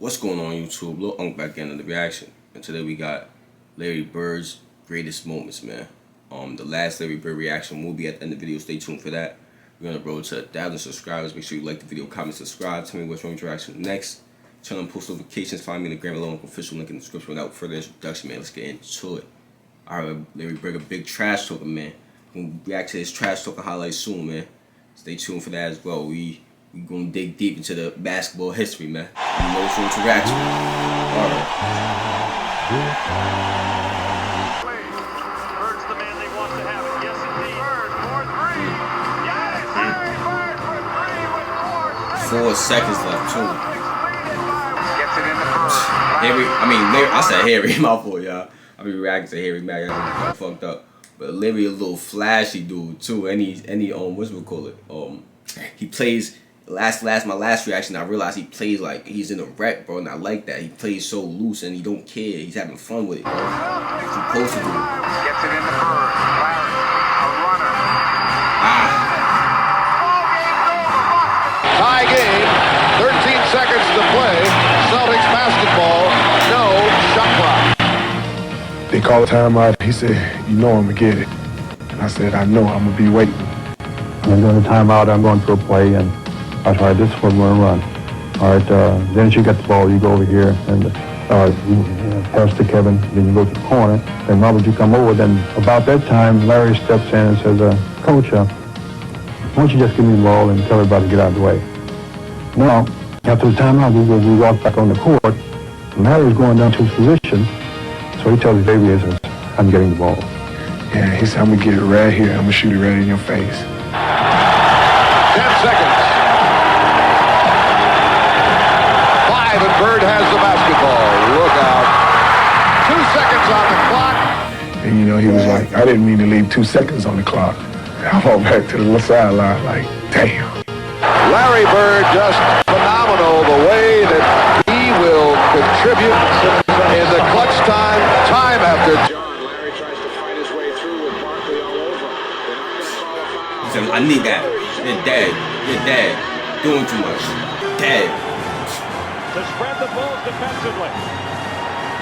What's going on YouTube? Lil Unk back in the reaction. And today we got Larry Bird's greatest moments, man. The last Larry Bird reaction will be at the end of the video. Stay tuned for that. We're on the road to 1,000 subscribers. Make sure you like the video, comment, subscribe. Tell me what's wrong with your reaction next. Turn on post notifications. Find me in the Gram Lil Unk official link in the description. Without further introduction, man, let's get into it. Alright, Larry Bird, a big trash talker, man. We're gonna react to his trash talker highlights soon, man. Stay tuned for that as well. We gonna dig deep into the basketball history, man. You know what's wrong with your reaction. Alright. Bird's the man they want to have. Yes, indeed. Bird for three. Yes, Larry Bird for three with 4 seconds left, too. Gets it in the Bird. Harry, I said Harry, my fault, y'all. I be reacting to Harry Mack, I'm fucked up. But Larry a little flashy dude too, and he what's we call it? He plays my last reaction. I realized he plays like he's in a wreck, bro, and I like that. He plays so loose and he don't care. He's having fun with it, bro. He's supposed to do. Gets it in the Bird. Larry, a runner. Tie game, 13 seconds to play. Celtics basketball, no shot clock. They called a timeout. He said, "You know I'm gonna get it." And I said, "I know, I'm gonna be waiting." I'm going to timeout, I'm going for a play, and I tried this one, we're going to run. All right, then as you get the ball, you go over here and you pass to Kevin, then you go to the corner. Then Robert, you come over, then about that time, Larry steps in and says, Coach, why don't you just give me the ball and tell everybody to get out of the way. Now, after the timeout, we walk back on the court, and Larry's going down to his position, so he tells Xavier, he says, I'm getting the ball. Yeah, he said, "I'm gonna get it right here. I'm gonna shoot it right in your face." 10 seconds. 5 and Bird has the basketball. Look out. 2 seconds on the clock. And you know, he was like, "I didn't mean to leave 2 seconds on the clock." I walked back to the sideline like, damn. Larry Bird just phenomenal the way that he will contribute in the clutch time after. Larry tries to fight his way through with Barkley all over. He said, I need that. You're dead. You're dead. Doing too much. Dead. To spread the balls defensively.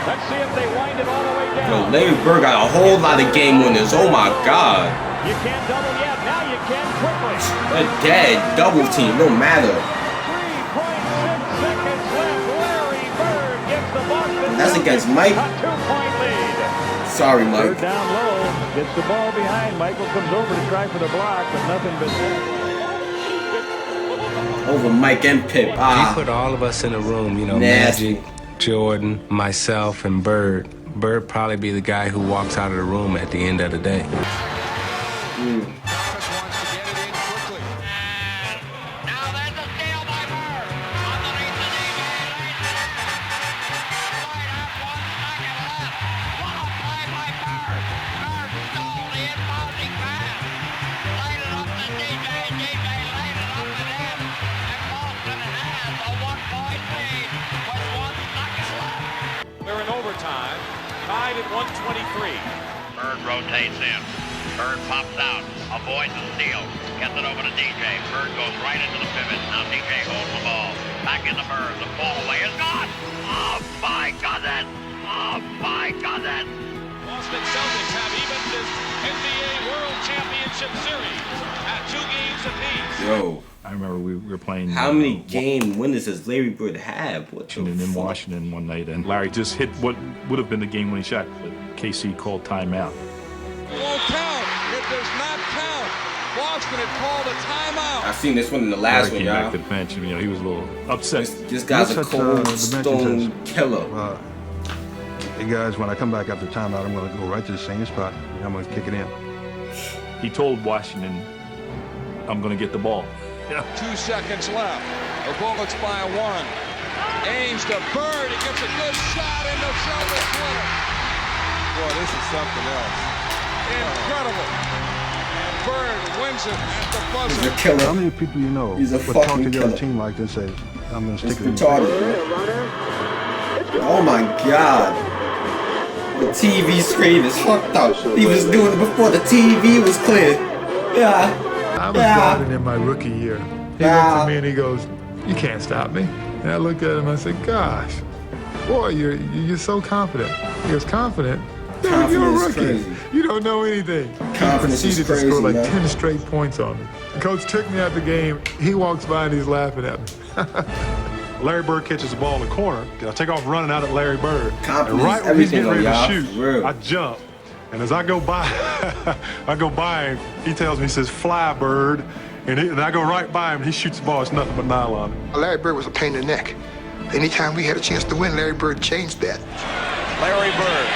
Let's see if they wind it all the way down. Yo, Larry Bird got a whole lot of game winners. Oh my God. You can't double yet. Now you can quickly. They're dead. Double team. No matter. 3.6 seconds left. Larry Bird gets the Boston. That's against Mike. A 2-point lead. Sorry, Mike. Bird down low. Gets the ball behind. Michael comes over to try for the block, but nothing but Over Mike and Pip. He put all of us in a room, you know, Nasty. Magic, Jordan, myself, and Bird. Bird probably be the guy who walks out of the room at the end of the day. They're in overtime, tied at 123. Bird rotates in. Bird pops out, avoids the steal, gets it over to DJ. Bird goes right into the pivot. Now DJ holds the ball. Back in the Bird. The fall away is gone. Oh my goodness! Oh my goodness! Boston Celtics have evened this NBA World Championship Series at 2 games apiece. Yo. I remember we were playing. How many game winners does Larry Bird have? What the in fuck? Washington one night, and Larry just hit what would have been the game-winning shot, but KC called timeout. Won't count. It does not count. Boston had called a timeout. I seen this one in the last Larry one, came back y'all. to the bench, and he was a little upset. This guy's a Looks at, cold the stone dimension killer. Hey guys, when I come back after timeout, I'm going to go right to the same spot, and I'm going to kick it in. He told Washington, "I'm going to get the ball." 2 seconds left. The Bullets by 1. Aims to Bird. He gets a good shot in the Celtics winner. Boy, this is something else. Incredible. And Bird wins it at the buzzer. He's a killer. How many people you know He's a would talk fucking to the other killer. team like this and say, I'm going to It's stick it in? retarded, man. Oh my God. The TV screen is fucked up. He was doing it before the TV was clear. Yeah. I was guarding in my rookie year. He looked at me and he goes, "You can't stop me." And I looked at him, I said, gosh, boy, you're so confident. He was confident? Yeah, you're a rookie. Crazy. You don't know anything. Confidence He is proceeded crazy, to score like man. 10 straight points on me. The coach took me out the game. He walks by and he's laughing at me. Larry Bird catches the ball in the corner. I take off running out at Larry Bird. Confidence, And right when he's getting ready to everything, shoot, y'all. I jump. And as I go by, him, he tells me, he says, fly, Bird. And I go right by him, and he shoots the ball. It's nothing but nylon. Larry Bird was a pain in the neck. Anytime we had a chance to win, Larry Bird changed that. Larry Bird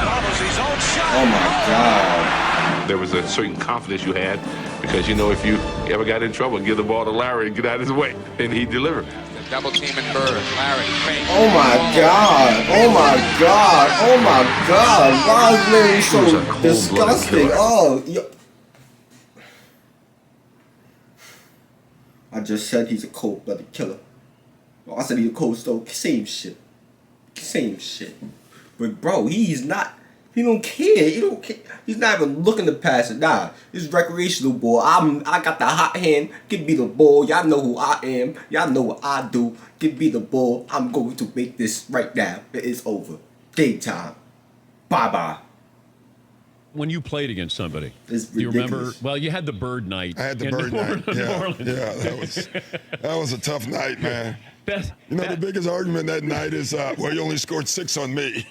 follows his own shot. Oh my God. There was a certain confidence you had because, you know, if you ever got in trouble, give the ball to Larry and get out of his way. And he delivered. Double teaming Bird. Larry, fake. Oh my God. Oh my God. Oh my God. Why is Larry so disgusting? Oh, yo. I just said he's a cold-blooded killer. I said he's a cold stone. Same shit. Same shit. But bro, he's not. He don't care. He don't care. He's not even looking to pass it. Nah, it's recreational ball. I got the hot hand. Give me the ball. Y'all know who I am. Y'all know what I do. Give me the ball. I'm going to make this right now. It is over. Game time. Bye bye. When you played against somebody, do you remember? Well, you had the Bird night. I had the Bird night. Yeah, that was a tough night, man. The biggest argument that night is, well, you only scored 6 on me.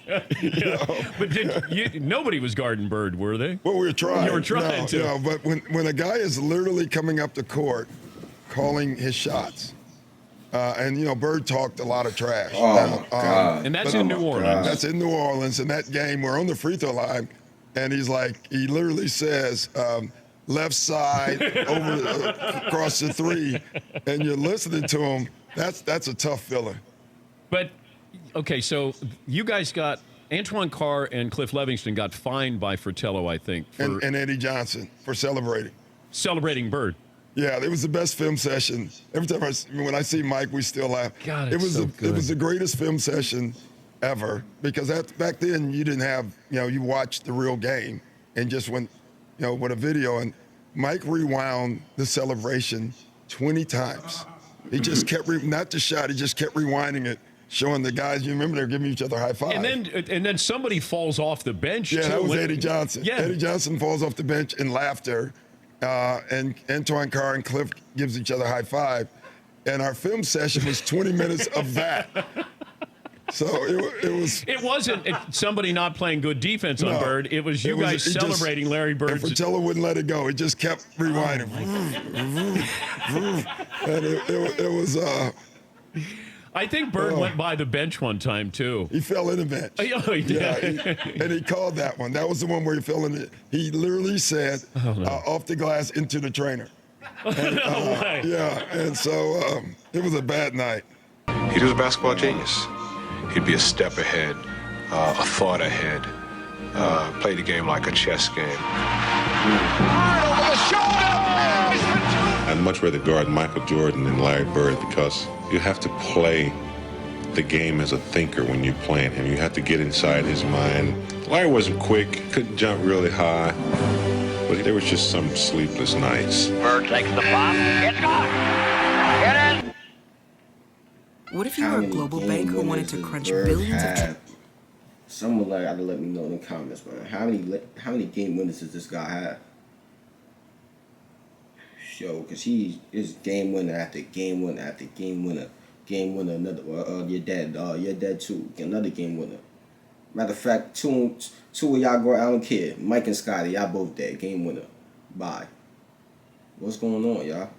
But nobody was guarding Bird, were they? Well, we were trying. You were trying to. No, but when a guy is literally coming up the court, calling his shots, and Bird talked a lot of trash. Oh, God. And that's in New Orleans. That's in New Orleans. In that game, we're on the free throw line, and he literally says, left side across the 3, and you're listening to him. That's a tough feeling. But, okay, so you guys got Antoine Carr and Cliff Levingston got fined by Fratello, I think. And Eddie Johnson for celebrating. Celebrating Bird. Yeah, it was the best film session. Every time when I see Mike, we still laugh. God, it was so good. It was the greatest film session ever because back then you didn't have, you watched the real game and just went, with a video. And Mike rewound the celebration 20 times. He just kept, not the shot, he just kept rewinding it, showing the guys, you remember they were giving each other high five. And then somebody falls off the bench, Yeah, too. that was Eddie Johnson. Yeah. Eddie Johnson falls off the bench in laughter, and Antoine Carr and Cliff gives each other high five. And our film session was 20 minutes of that. So it was. It wasn't somebody not playing good defense on Bird. It was you guys celebrating Larry Bird. And Fratello wouldn't let it go. He just kept rewinding. And it was. I think Bird went by the bench one time, too. He fell in the bench. Oh, he did. Yeah, and he called that one. That was the one where he fell in it. He literally said, off the glass into the trainer. And, No way. Yeah, and so it was a bad night. He was a basketball genius. He'd be a step ahead, a thought ahead, play the game like a chess game. I'd much rather guard Michael Jordan than Larry Bird because you have to play the game as a thinker when you're playing him. You have to get inside his mind. Larry wasn't quick, couldn't jump really high, but there was just some sleepless nights. Bird takes the pop. It's gone. Get in. What if you were a global bank who wanted to crunch billions of... Someone gotta let me know in the comments, man. How many game winners does this guy have? Yo, cause he is game winner after game winner after game winner, another. Your dad too, another game winner. Matter of fact, two of y'all go. I don't care. Mike and Scotty, y'all both dead. Game winner. Bye. What's going on, y'all?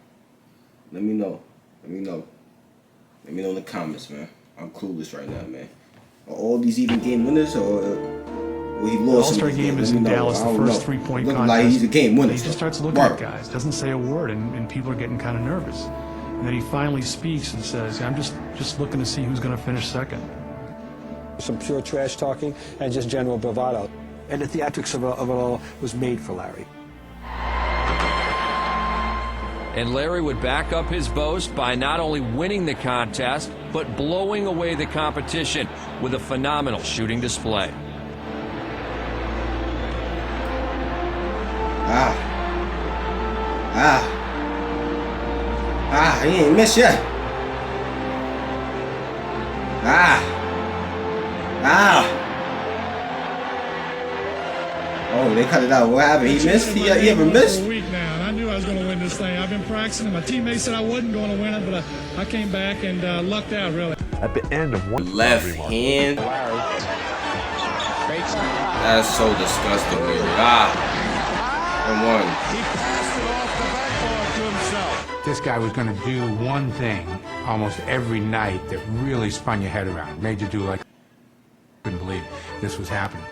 Let me know. Let me know in the comments, man. I'm clueless right now, man. Are all these even game winners, or he lost? The All-Star game is in Dallas, the first three-point contest. Like he's a game winner. He just starts looking at guys, doesn't say a word, and people are getting kind of nervous. And then he finally speaks and says, I'm just looking to see who's going to finish second. Some pure trash talking and just general bravado. And the theatrics of it all was made for Larry. And Larry would back up his boast by not only winning the contest, but blowing away the competition with a phenomenal shooting display. He ain't missed yet. Oh, they cut it out. What happened? He missed? He ever missed? For a week now, and I knew I was going to win this thing. I've been practicing. My teammates said I wasn't going to win it, but I came back and lucked out, really. At the end of one left hand. That's so disgusting, really. And one. He passed it off the backboard to himself. This guy was going to do one thing almost every night that really spun your head around, made you do like, couldn't believe this was happening.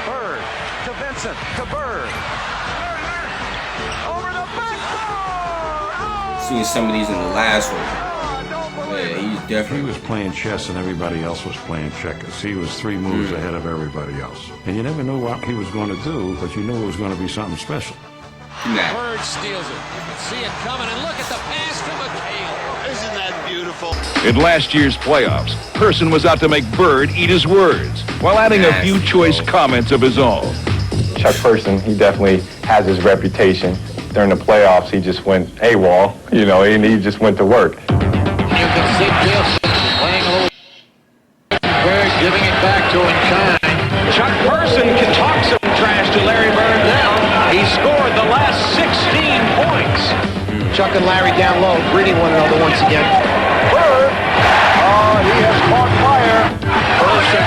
Bird to Vincent to Bird. Over the backboard. Seen some of these in the last one. Yeah, he's definitely. He was playing chess and everybody else was playing checkers. He was 3 moves ahead of everybody else. And you never knew what he was going to do, but you knew it was going to be something special. Bird steals it. You can see it coming, and look at the pass to McHale. Isn't that beautiful? In last year's playoffs, Person was out to make Bird eat his words while adding a few choice comments of his own. Chuck Person, he definitely has his reputation. During the playoffs, he just went AWOL, and he just went to work. You can see Bill playing a little. Bird giving it back to him, shine. Chuck Person can talk some trash to Larry Bird now. He scored the last 16 points. Chuck and Larry down low, greeting one another once again. Bird, he has caught fire. Person.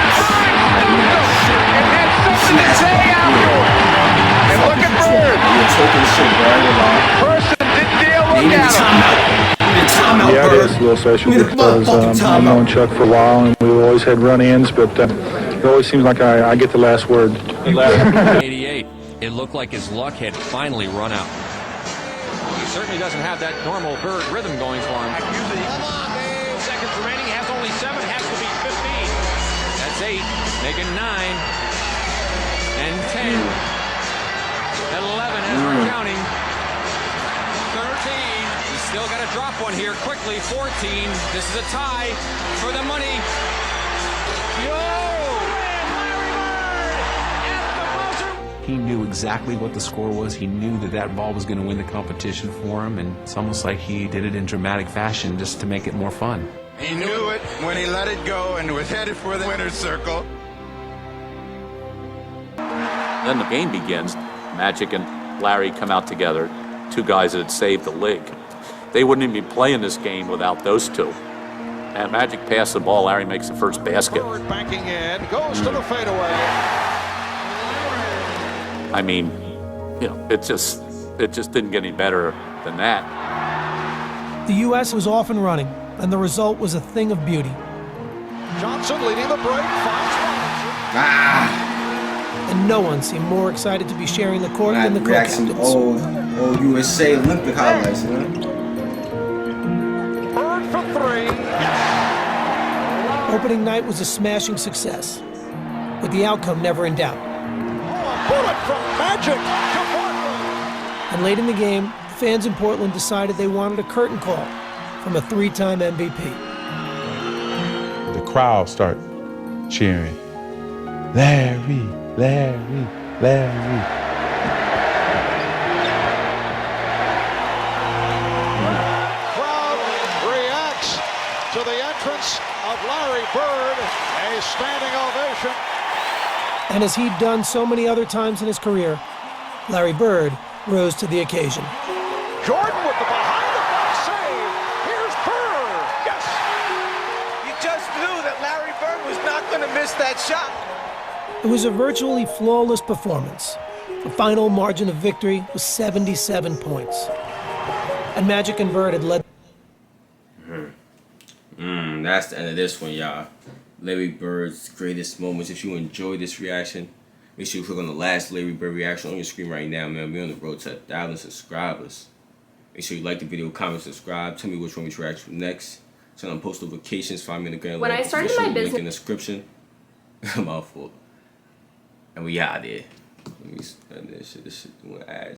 And then something to say afterward. And look at Bird. Person didn't dare look at him. Yeah, it is a little special because I've known Chuck for a while and we've always had run-ins, but it always seems like I get the last word. 88. It looked like his luck had finally run out. He certainly doesn't have that normal Bird rhythm going for him. Come on, Dave. Seconds remaining. Has only 7. Has to be 15. That's 8. Making 9. And 10. 11 as we're counting. 13. He's still got to drop one here quickly. 14. This is a tie for the money. He knew exactly what the score was. He knew that ball was going to win the competition for him, and it's almost like he did it in dramatic fashion just to make it more fun. He knew it when he let it go and was headed for the winner's circle. Then the game begins. Magic and Larry come out together, 2 guys that had saved the league. They wouldn't even be playing this game without those 2. And Magic passed the ball. Larry makes the first basket. Bird banking in. Goes to the fadeaway. I mean, it just didn't get any better than that. The U.S. was off and running, and the result was a thing of beauty. Johnson leading the break. Finds Robinson. And no one seemed more excited to be sharing the court than the co-captains. Old USA Olympic highlights, man. Bird for 3. Opening night was a smashing success, with the outcome never in doubt. Bullet from Magic to Portland. And late in the game, fans in Portland decided they wanted a curtain call from a 3-time MVP. The crowd start cheering, Larry, Larry, Larry. Crowd reacts to the entrance of Larry Bird. A standing ovation. And as he'd done so many other times in his career, Larry Bird rose to the occasion. Jordan with the behind-the-back save. Here's Bird. Yes. You just knew that Larry Bird was not going to miss that shot. It was a virtually flawless performance. The final margin of victory was 77 points. And Magic and Bird had led. That's the end of this one, y'all. Larry Bird's greatest moments. If you enjoyed this reaction, make sure you click on the last Larry Bird reaction on your screen right now, man. We're on the road to 1,000 subscribers. Make sure you like the video, comment, subscribe. Tell me which one we should react to next. Turn on post notifications. Find me in the grand When I started my business, link in the description. Mouthful. And we out there. Let me spend this shit. This shit doing ads.